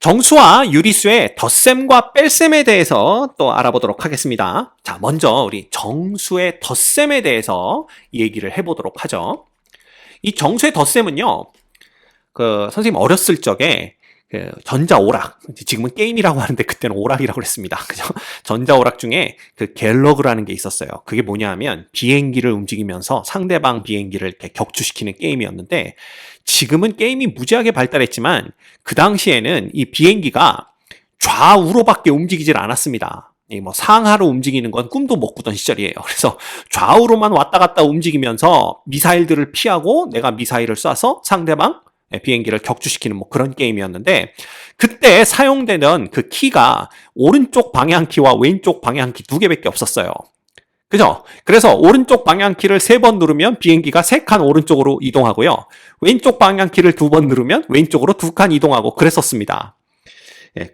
정수와 유리수의 덧셈과 뺄셈에 대해서 또 알아보도록 하겠습니다. 자, 먼저 우리 정수의 덧셈에 대해서 얘기를 해보도록 하죠. 이 정수의 덧셈은요, 선생님 어렸을 적에 전자오락, 지금은 게임이라고 하는데 그때는 오락이라고 그랬습니다. 그죠? 전자오락 중에 갤러그라는 게 있었어요. 그게 뭐냐 하면 비행기를 움직이면서 상대방 비행기를 이렇게 격추시키는 게임이었는데, 지금은 게임이 무지하게 발달했지만 그 당시에는 이 비행기가 좌우로밖에 움직이질 않았습니다. 뭐 상하로 움직이는 건 꿈도 못 꾸던 시절이에요. 그래서 좌우로만 왔다 갔다 움직이면서 미사일들을 피하고 내가 미사일을 쏴서 상대방 비행기를 격추시키는 뭐 그런 게임이었는데, 그때 사용되는 그 키가 오른쪽 방향키와 왼쪽 방향키 두 개밖에 없었어요. 그죠? 그래서 오른쪽 방향키를 3번 누르면 비행기가 3칸 오른쪽으로 이동하고요. 왼쪽 방향키를 2번 누르면 왼쪽으로 2칸 이동하고 그랬었습니다.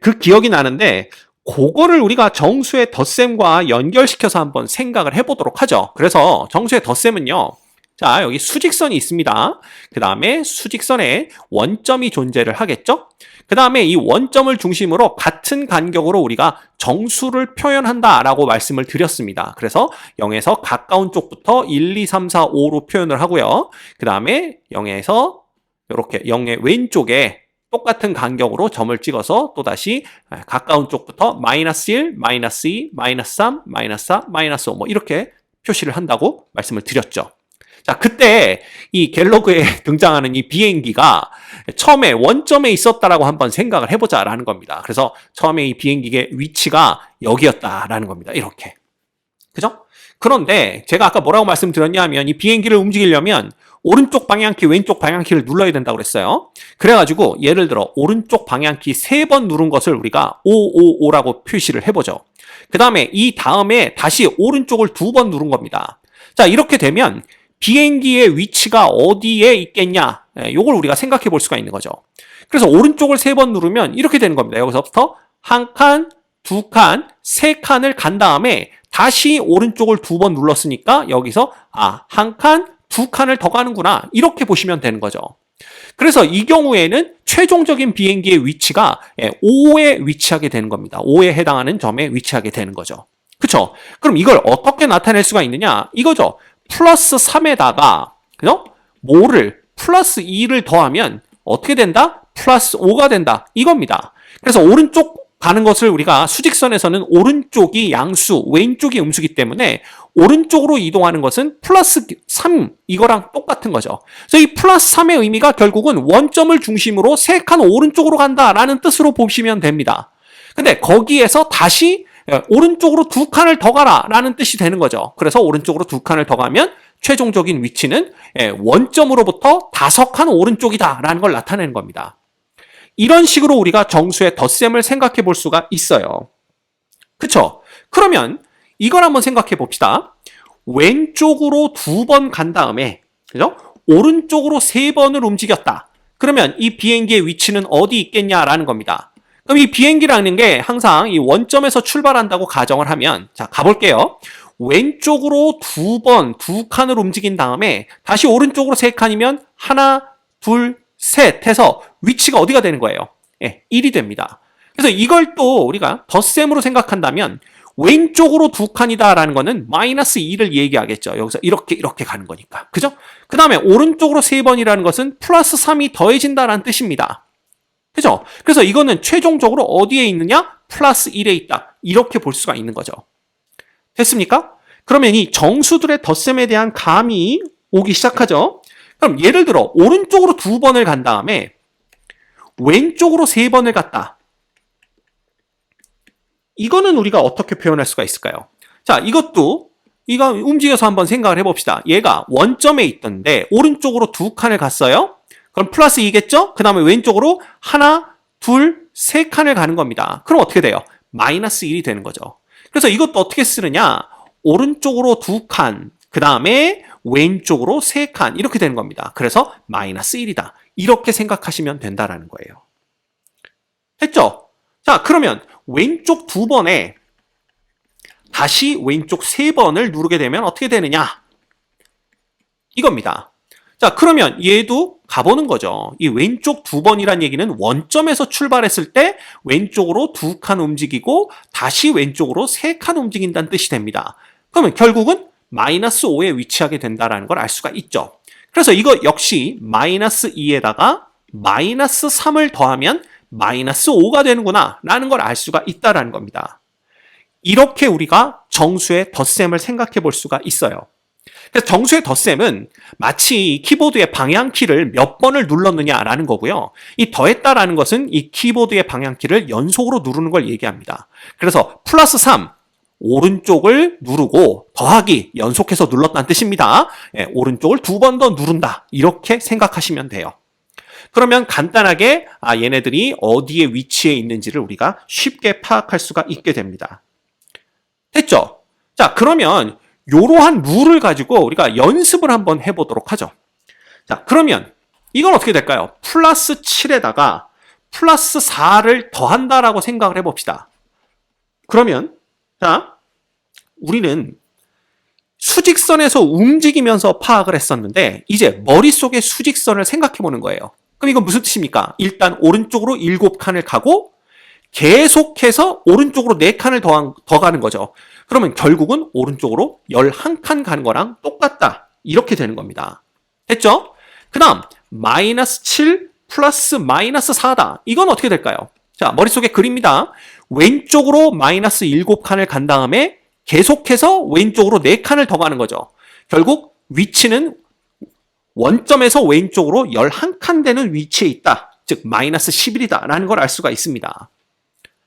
그 기억이 나는데, 그거를 우리가 정수의 덧셈과 연결시켜서 한번 생각을 해보도록 하죠. 그래서 정수의 덧셈은요, 자, 여기 수직선이 있습니다. 그 다음에 수직선에 원점이 존재를 하겠죠? 그 다음에 이 원점을 중심으로 같은 간격으로 우리가 정수를 표현한다라고 말씀을 드렸습니다. 그래서 0에서 가까운 쪽부터 1, 2, 3, 4, 5로 표현을 하고요. 그 다음에 0에서 이렇게 0의 왼쪽에 똑같은 간격으로 점을 찍어서 또다시 가까운 쪽부터 마이너스 1, 마이너스 2, 마이너스 3, 마이너스 4, 마이너스 5 뭐 이렇게 표시를 한다고 말씀을 드렸죠. 자, 그때 이 갤러그에 등장하는 이 비행기가 처음에 원점에 있었다라고 한번 생각을 해보자라는 겁니다. 그래서 처음에 이 비행기의 위치가 여기였다라는 겁니다. 이렇게. 그죠? 그런데 제가 아까 뭐라고 말씀드렸냐면 이 비행기를 움직이려면 오른쪽 방향키, 왼쪽 방향키를 눌러야 된다고 그랬어요. 그래가지고 예를 들어 오른쪽 방향키 3번 누른 것을 우리가 555라고 표시를 해보죠. 그 다음에 이 다음에 다시 오른쪽을 2번 누른 겁니다. 자, 이렇게 되면 비행기의 위치가 어디에 있겠냐, 이걸 우리가 생각해 볼 수가 있는 거죠. 그래서 오른쪽을 3번 누르면 이렇게 되는 겁니다. 여기서부터 1칸, 2칸, 3칸을 간 다음에 다시 오른쪽을 2번 눌렀으니까 여기서 1칸, 2칸을 더 가는구나, 이렇게 보시면 되는 거죠. 그래서 이 경우에는 최종적인 비행기의 위치가 5에 위치하게 되는 겁니다. 5에 해당하는 점에 위치하게 되는 거죠. 그렇죠? 그럼 이걸 어떻게 나타낼 수가 있느냐, 이거죠. 플러스 3에다가 그죠? 뭐를 플러스 2를 더하면 어떻게 된다? 플러스 5가 된다, 이겁니다. 그래서 오른쪽 가는 것을 우리가 수직선에서는 오른쪽이 양수, 왼쪽이 음수기 때문에 오른쪽으로 이동하는 것은 플러스 3, 이거랑 똑같은 거죠. 그래서 이 플러스 3의 의미가 결국은 원점을 중심으로 3칸 오른쪽으로 간다라는 뜻으로 보시면 됩니다. 근데 거기에서 다시 오른쪽으로 2칸을 더 가라 라는 뜻이 되는 거죠. 그래서 오른쪽으로 2칸을 더 가면 최종적인 위치는 원점으로부터 5칸 오른쪽이다 라는 걸 나타내는 겁니다. 이런 식으로 우리가 정수의 덧셈을 생각해 볼 수가 있어요. 그쵸? 그러면 이걸 한번 생각해 봅시다. 왼쪽으로 2번 간 다음에, 그죠? 오른쪽으로 3번을 움직였다. 그러면 이 비행기의 위치는 어디 있겠냐라는 겁니다. 그럼 이 비행기라는 게 항상 이 원점에서 출발한다고 가정을 하면, 자, 가볼게요. 왼쪽으로 2칸을 움직인 다음에 다시 오른쪽으로 3칸이면 하나, 둘, 셋 해서 위치가 어디가 되는 거예요? 1이 됩니다. 그래서 이걸 또 우리가 덧셈으로 생각한다면 왼쪽으로 2칸이다라는 거는 마이너스 2를 얘기하겠죠. 여기서 이렇게 가는 거니까. 그죠? 그 다음에 오른쪽으로 3번이라는 것은 플러스 3이 더해진다라는 뜻입니다. 그죠? 그래서 이거는 최종적으로 어디에 있느냐? 플러스 1에 있다, 이렇게 볼 수가 있는 거죠. 됐습니까? 그러면 이 정수들의 덧셈에 대한 감이 오기 시작하죠. 그럼 예를 들어 오른쪽으로 2번을 간 다음에 왼쪽으로 3번을 갔다. 이거는 우리가 어떻게 표현할 수가 있을까요? 자, 이거 움직여서 한번 생각을 해봅시다. 얘가 원점에 있던데 오른쪽으로 2칸을 갔어요. 그럼 플러스 2겠죠? 그 다음에 왼쪽으로 하나, 둘, 3칸을 가는 겁니다. 그럼 어떻게 돼요? 마이너스 1이 되는 거죠. 그래서 이것도 어떻게 쓰느냐? 오른쪽으로 2칸, 그 다음에 왼쪽으로 3칸, 이렇게 되는 겁니다. 그래서 마이너스 1이다. 이렇게 생각하시면 된다라는 거예요. 됐죠? 자, 그러면 왼쪽 2번에 다시 왼쪽 3번을 누르게 되면 어떻게 되느냐? 이겁니다. 자, 그러면 얘도 가보는 거죠. 이 왼쪽 두 번이란 얘기는 원점에서 출발했을 때 왼쪽으로 두 칸 움직이고 다시 왼쪽으로 세 칸 움직인다는 뜻이 됩니다. 그러면 결국은 마이너스 5에 위치하게 된다는 걸 알 수가 있죠. 그래서 이거 역시 마이너스 2에다가 마이너스 3을 더하면 마이너스 5가 되는구나 라는 걸 알 수가 있다는 겁니다. 이렇게 우리가 정수의 덧셈을 생각해 볼 수가 있어요. 그래서 정수의 덧셈은 마치 키보드의 방향키를 몇 번을 눌렀느냐라는 거고요. 이 더했다라는 것은 이 키보드의 방향키를 연속으로 누르는 걸 얘기합니다. 그래서 플러스 3, 오른쪽을 누르고 더하기 연속해서 눌렀다는 뜻입니다. 예, 오른쪽을 두 번 더 누른다. 이렇게 생각하시면 돼요. 그러면 간단하게 얘네들이 어디에 위치해 있는지를 우리가 쉽게 파악할 수가 있게 됩니다. 됐죠? 자, 그러면 이러한 룰을 가지고 우리가 연습을 한번 해보도록 하죠. 자, 그러면 이건 어떻게 될까요? 플러스 7에다가 플러스 4를 더한다라고 생각을 해봅시다. 그러면 자, 우리는 수직선에서 움직이면서 파악을 했었는데 이제 머릿속에 수직선을 생각해 보는 거예요. 그럼 이건 무슨 뜻입니까? 일단 오른쪽으로 7칸을 가고 계속해서 오른쪽으로 4칸을 더 가는 거죠. 그러면 결국은 오른쪽으로 11칸 가는 거랑 똑같다. 이렇게 되는 겁니다. 됐죠? 그 다음 마이너스 7 플러스 마이너스 4다. 이건 어떻게 될까요? 자, 머릿속에 그립니다. 왼쪽으로 마이너스 7칸을 간 다음에 계속해서 왼쪽으로 4칸을 더 가는 거죠. 결국 위치는 원점에서 왼쪽으로 11칸 되는 위치에 있다. 즉 마이너스 11이다 라는 걸 알 수가 있습니다.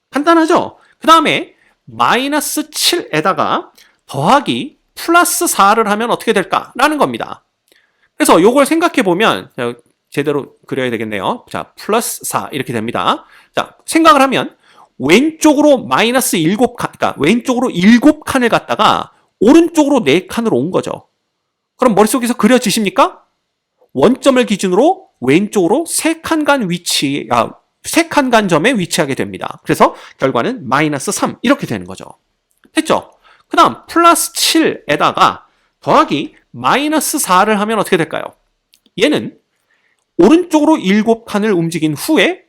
간단하죠? 그 다음에 마이너스 7에다가 더하기 플러스 4를 하면 어떻게 될까라는 겁니다. 그래서 이걸 생각해 보면 제대로 그려야 되겠네요. 자, 플러스 4 이렇게 됩니다. 자, 생각을 하면 왼쪽으로 마이너스 7칸, 그러니까 왼쪽으로 7칸을 갔다가 오른쪽으로 4칸으로 온 거죠. 그럼 머릿속에서 그려지십니까? 원점을 기준으로 왼쪽으로 3칸 간 위치, 3칸 간 점에 위치하게 됩니다. 그래서 결과는 마이너스 3 이렇게 되는 거죠. 됐죠? 그 다음 플러스 7에다가 더하기 마이너스 4를 하면 어떻게 될까요? 얘는 오른쪽으로 7칸을 움직인 후에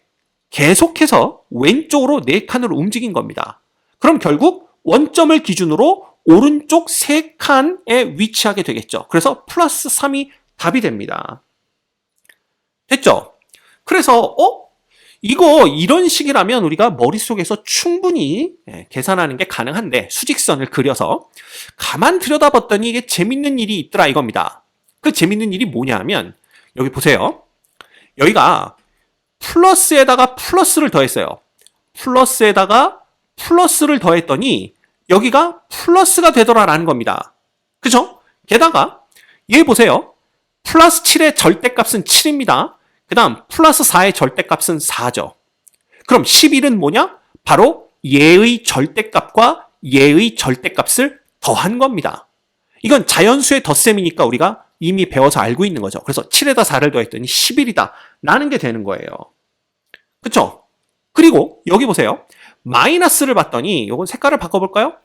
계속해서 왼쪽으로 4칸으로 움직인 겁니다. 그럼 결국 원점을 기준으로 오른쪽 3칸에 위치하게 되겠죠. 그래서 플러스 3이 답이 됩니다. 됐죠? 그래서 이거 이런 식이라면 우리가 머릿속에서 충분히 계산하는 게 가능한데 수직선을 그려서 가만 들여다봤더니 이게 재밌는 일이 있더라 이겁니다. 그 재밌는 일이 뭐냐 하면 여기 보세요. 여기가 플러스에다가 플러스를 더했어요. 플러스에다가 플러스를 더했더니 여기가 플러스가 되더라라는 겁니다. 그죠? 게다가 얘 보세요. 플러스 7의 절대값은 7입니다. 그 다음 플러스 4의 절대값은 4죠. 그럼 11은 뭐냐? 바로 얘의 절대값과 얘의 절대값을 더한 겁니다. 이건 자연수의 덧셈이니까 우리가 이미 배워서 알고 있는 거죠. 그래서 7에다 4를 더했더니 11이다 라는 게 되는 거예요. 그쵸? 그리고 여기 보세요. 마이너스를 봤더니 이건 색깔을 바꿔볼까요?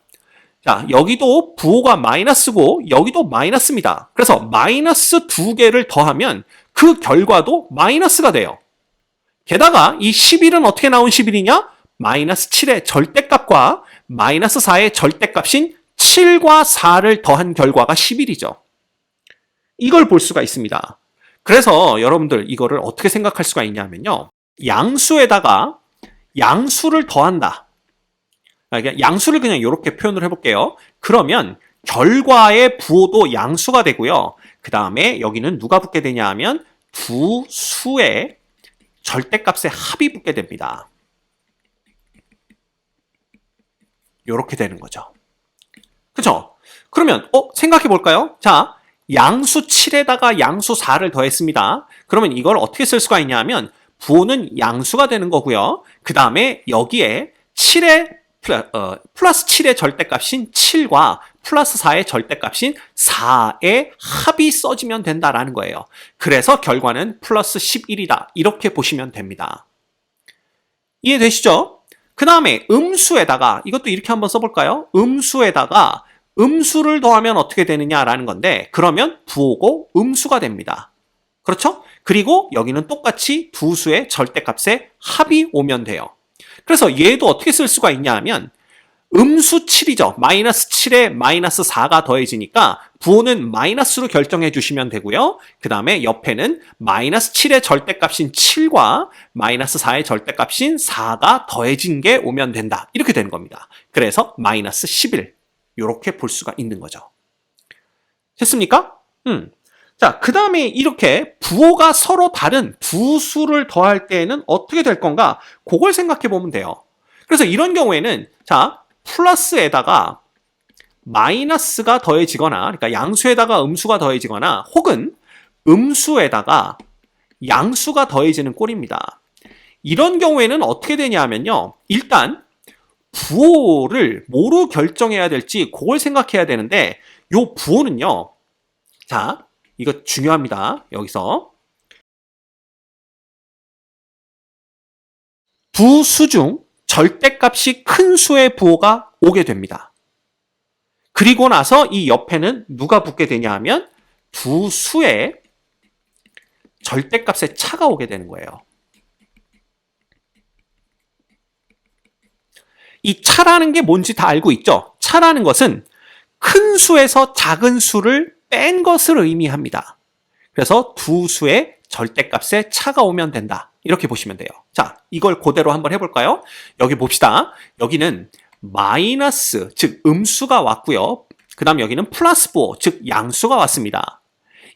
자, 여기도 부호가 마이너스고 여기도 마이너스입니다. 그래서 마이너스 2개를 더하면 그 결과도 마이너스가 돼요. 게다가 이 11은 어떻게 나온 11이냐? 마이너스 7의 절대값과 마이너스 4의 절대값인 7과 4를 더한 결과가 11이죠. 이걸 볼 수가 있습니다. 그래서 여러분들 이거를 어떻게 생각할 수가 있냐면요. 양수에다가 양수를 더한다. 양수를 그냥 이렇게 표현을 해볼게요. 그러면 결과의 부호도 양수가 되고요. 그 다음에 여기는 누가 붙게 되냐 하면 두 수의 절대값의 합이 붙게 됩니다. 이렇게 되는 거죠. 그죠? 그러면 생각해 볼까요? 자, 양수 7에다가 양수 4를 더했습니다. 그러면 이걸 어떻게 쓸 수가 있냐 하면 부호는 양수가 되는 거고요. 그 다음에 여기에 7의 플러스 7의 절대값인 7과 플러스 4의 절대값인 4의 합이 써지면 된다라는 거예요. 그래서 결과는 플러스 11이다. 이렇게 보시면 됩니다. 이해되시죠? 그 다음에 음수에다가 이것도 이렇게 한번 써볼까요? 음수에다가 음수를 더하면 어떻게 되느냐라는 건데 그러면 부호고 음수가 됩니다. 그렇죠? 그리고 여기는 똑같이 두 수의 절대값의 합이 오면 돼요. 그래서 얘도 어떻게 쓸 수가 있냐 하면 음수 7이죠. 마이너스 7에 마이너스 4가 더해지니까 부호는 마이너스로 결정해 주시면 되고요. 그 다음에 옆에는 마이너스 7의 절대값인 7과 마이너스 4의 절대값인 4가 더해진 게 오면 된다. 이렇게 되는 겁니다. 그래서 마이너스 11 이렇게 볼 수가 있는 거죠. 됐습니까? 자, 그 다음에 이렇게 부호가 서로 다른 두 수를 더할 때에는 어떻게 될 건가? 그걸 생각해 보면 돼요. 그래서 이런 경우에는 자, 플러스에다가 마이너스가 더해지거나, 그러니까 양수에다가 음수가 더해지거나, 혹은 음수에다가 양수가 더해지는 꼴입니다. 이런 경우에는 어떻게 되냐 하면요. 일단 부호를 뭐로 결정해야 될지 그걸 생각해야 되는데, 요 부호는요. 자, 이거 중요합니다. 여기서 두 수 중 절대값이 큰 수의 부호가 오게 됩니다. 그리고 나서 이 옆에는 누가 붙게 되냐 하면 두 수의 절대값의 차가 오게 되는 거예요. 이 차라는 게 뭔지 다 알고 있죠? 차라는 것은 큰 수에서 작은 수를 뺀 것을 의미합니다. 그래서 두 수의 절대값의 차가 오면 된다. 이렇게 보시면 돼요. 자, 이걸 그대로 한번 해볼까요? 여기 봅시다. 여기는 마이너스, 즉 음수가 왔고요. 그 다음 여기는 플러스 부호, 즉 양수가 왔습니다.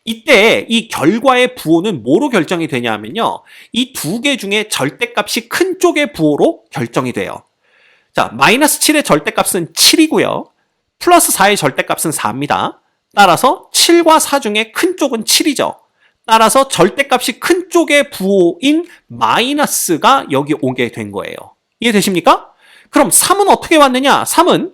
이때 이 결과의 부호는 뭐로 결정이 되냐 하면요. 이 두 개 중에 절대값이 큰 쪽의 부호로 결정이 돼요. 자, 마이너스 7의 절대값은 7이고요. 플러스 4의 절대값은 4입니다. 따라서 7과 4 중에 큰 쪽은 7이죠. 따라서 절대값이 큰 쪽의 부호인 마이너스가 여기 오게 된 거예요. 이해되십니까? 그럼 3은 어떻게 왔느냐? 3은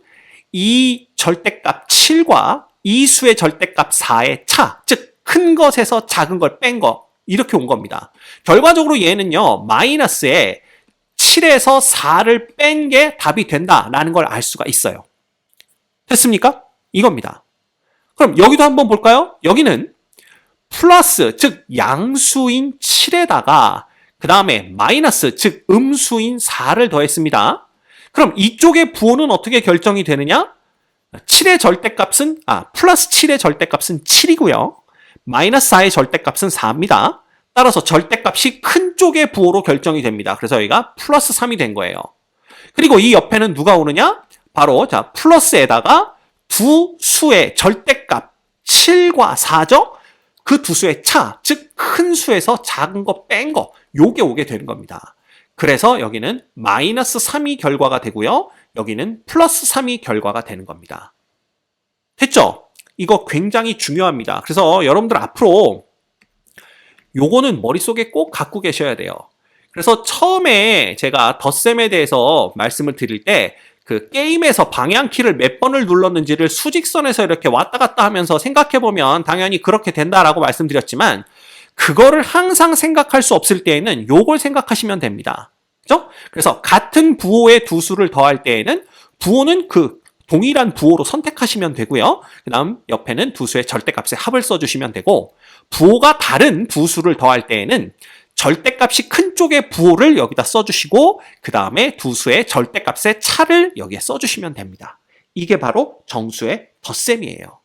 이 절대값 7과 이 수의 절대값 4의 차, 즉 큰 것에서 작은 걸 뺀 거, 이렇게 온 겁니다. 결과적으로 얘는요, 마이너스에 7에서 4를 뺀 게 답이 된다라는 걸 알 수가 있어요. 됐습니까? 이겁니다. 그럼 여기도 한번 볼까요? 여기는 플러스, 즉 양수인 7에다가 그 다음에 마이너스, 즉 음수인 4를 더했습니다. 그럼 이쪽의 부호는 어떻게 결정이 되느냐? 7의 절대값은, 플러스 7의 절대값은 7이고요. 마이너스 4의 절대값은 4입니다. 따라서 절대값이 큰 쪽의 부호로 결정이 됩니다. 그래서 여기가 플러스 3이 된 거예요. 그리고 이 옆에는 누가 오느냐? 바로 자 플러스에다가 두 수의 절대값 7과 4죠? 그 두 수의 차, 즉 큰 수에서 작은 거 뺀 거, 요게 오게 되는 겁니다. 그래서 여기는 마이너스 3이 결과가 되고요. 여기는 플러스 3이 결과가 되는 겁니다. 됐죠? 이거 굉장히 중요합니다. 그래서 여러분들 앞으로 요거는 머릿속에 꼭 갖고 계셔야 돼요. 그래서 처음에 제가 덧셈에 대해서 말씀을 드릴 때 그 게임에서 방향키를 몇 번을 눌렀는지를 수직선에서 이렇게 왔다 갔다 하면서 생각해보면 당연히 그렇게 된다라고 말씀드렸지만 그거를 항상 생각할 수 없을 때에는 요걸 생각하시면 됩니다. 그죠? 그래서 같은 부호의 두 수를 더할 때에는 부호는 그 동일한 부호로 선택하시면 되고요. 그 다음 옆에는 두 수의 절대값의 합을 써주시면 되고 부호가 다른 두 수를 더할 때에는 절대값이 큰 쪽의 부호를 여기다 써주시고 그 다음에 두 수의 절대값의 차를 여기에 써주시면 됩니다. 이게 바로 정수의 덧셈이에요.